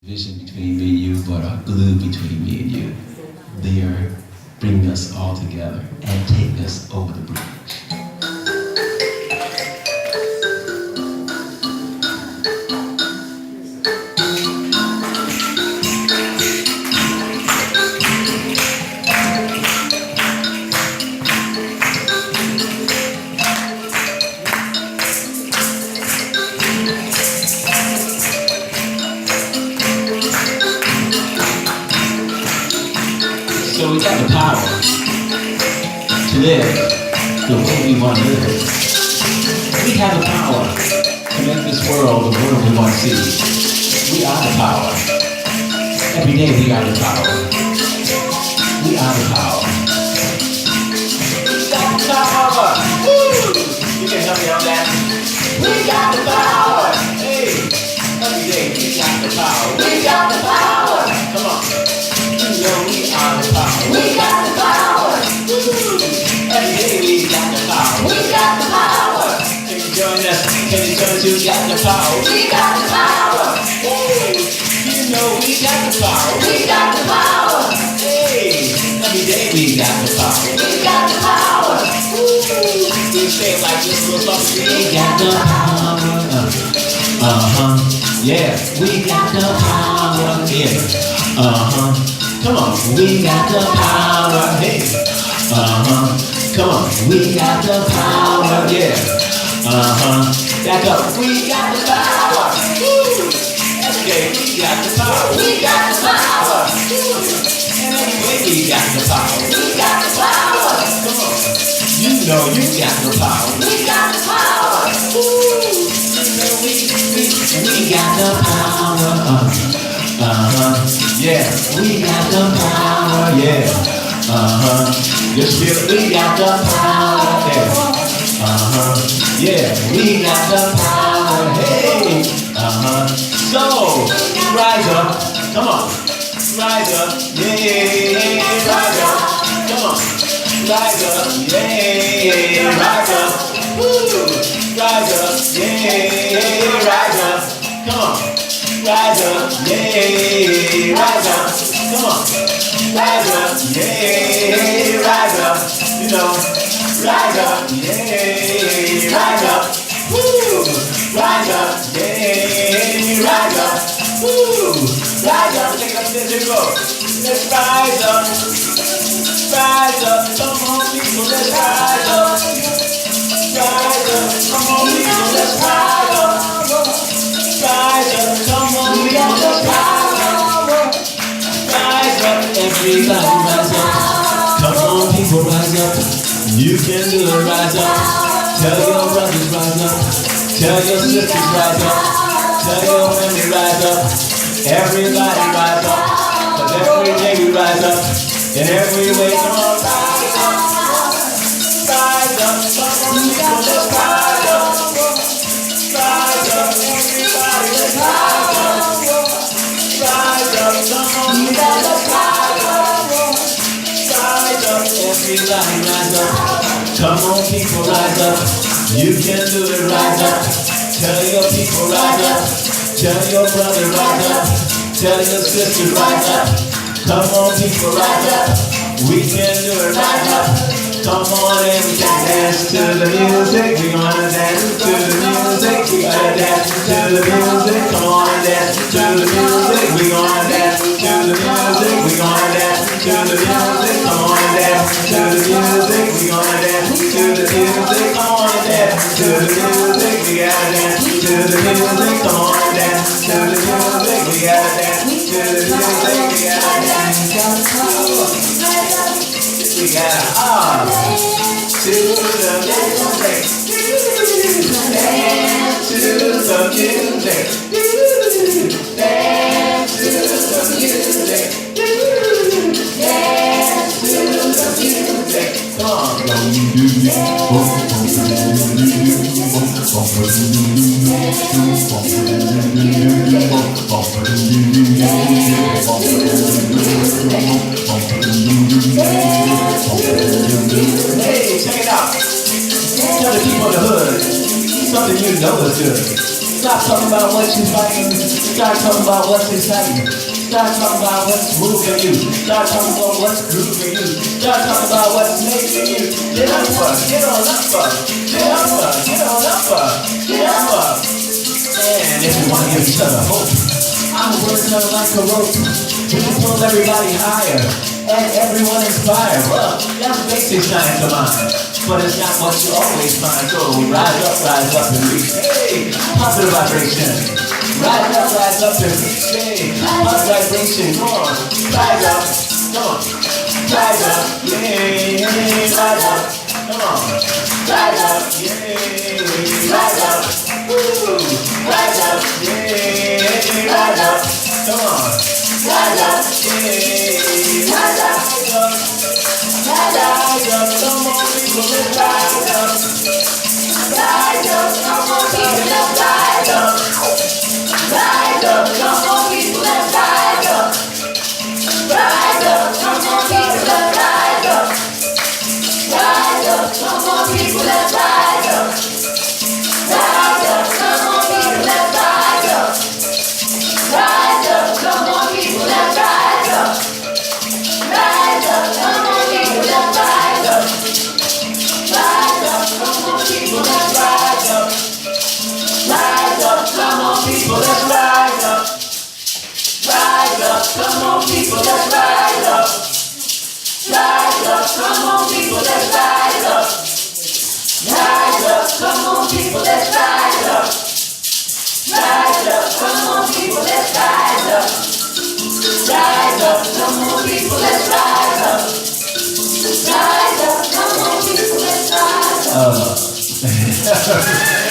Division between me and you, but a glue between me and you. They are bringing us all together and taking us over the bridge. So we got the power to live the way we want to live. We have the power to make this world the world we want to see. We are the power. Every day we are the power. We are the power. We got the power. Woo! You can help me on that. We got the power. Hey, every day we got the power. We got the power. Come on. You know we are the power. We got the power. Woo! Every day we got the power. We got the power. Can you join us? Can you join us? You got the power. We got the power. Hey, you know we got the power. We got the power. Hey, every day we got the power. We got the power. Woo! We say it like this little song. We got the power. Yeah, we got the power. Yeah. Come on, we got the power, hey. Come on, we got the power, yeah. Back up, we got the power. Woo! Every day we got the power. We got the power. And anyway we got the power. We got the power. Come on, you know you got the power. We got the power. Woo! You know we got the power. Yeah, we got the power, yeah. Just feel it, we got the power, yeah. Yeah, we got the power, hey. So, rise up, come on. Rise up, yeah, rise up. Come on. Rise up, yeah, rise up. Woo! Rise up, yeah, rise up. Come on. Rise up, yeah, rise up, come on. Rise up, yeah, rise up, you know. Rise up, yeah, rise up, woo. Rise up, yeah, rise up, woo. Rise up, take up this and go. Let's rise up, come on people, let's rise up. Rise up, come on people, let's rise up. Rise up, come on, we got the power. Rise up, everybody rise up. Come on, people, rise up. You can do it, rise up. Tell your brothers, rise up. Tell your sisters, rise up. Tell your family, rise up. Everybody rise up. 'Cause every day we rise up. In every way, come on, rise up. Rise up, come on, people, let's rise up. Rise up, everybody, let's rise up. Rise up, come on, we got the power. Rise up, everybody, rise up. Come on, people, rise up. You can do it, rise up. Tell your people, rise up. Tell your brother, rise up. Tell your sister, rise up. Come on, people, rise up. We can do it, rise up. Come on and we can dance to the music. We gonna dance to the music. We gotta dance to the music. Come on and dance to the music. We gonna dance to the music. We gonna dance to the music. Come on and dance to the music. We gonna dance to the music. Come on and dance to the music. We gotta dance to the music. Come on and dance to the music. We gotta dance to the music. We gotta dance to the music. We gotta dance to the music. Dance to the music. Dance to the music. Dance to the music. Come on, hey, check it out. Tell the people in the hood something you know is good. Stop talking about what you're fighting. Start talking about what's exciting. Start talking about what's moving you. Start talking about what's grooving you. Start talking about what's making you. Get up, get on up, get up, get on up, get up. And if we want to give each other hope, I'm working on like a rope. We can pull everybody higher and everyone inspired. Well, that's basic science of mine, but it's not what you always find. So rise up and reach. Hey, positive vibration. Rise up and reach. Hey, positive vibration. Come on, rise up. Come on, rise up. Yeah, rise up. Come on, rise up. Yeah, rise up. Woo, rise up. Yeah, rise up. Come on, rise up. Yeah, rise up. Rise up. Come on, people, let's rise up. Rise up. Come on, people, let's rise up. Rise up. Come on, people, let's rise up. Rise up. Come on, people, let's rise up. Rise up. Come on, people, let's rise up. Rise up. Come on, people, let's rise up. Rise up. Come on, people, let's rise up. Rise up. Come on, people, let's rise up. Rise up. Come on, people, let's rise up. Rise up. Come on, people, let's rise up. Rise up. Come on, people, let's rise up. Rise up. Come on, people, let's rise up. Rise up. Come on, people, let's rise up. Rise up. Come on, people, let's rise up. Rise up. Come on, people, let's rise up. Rise up. Come on, people, let's rise up.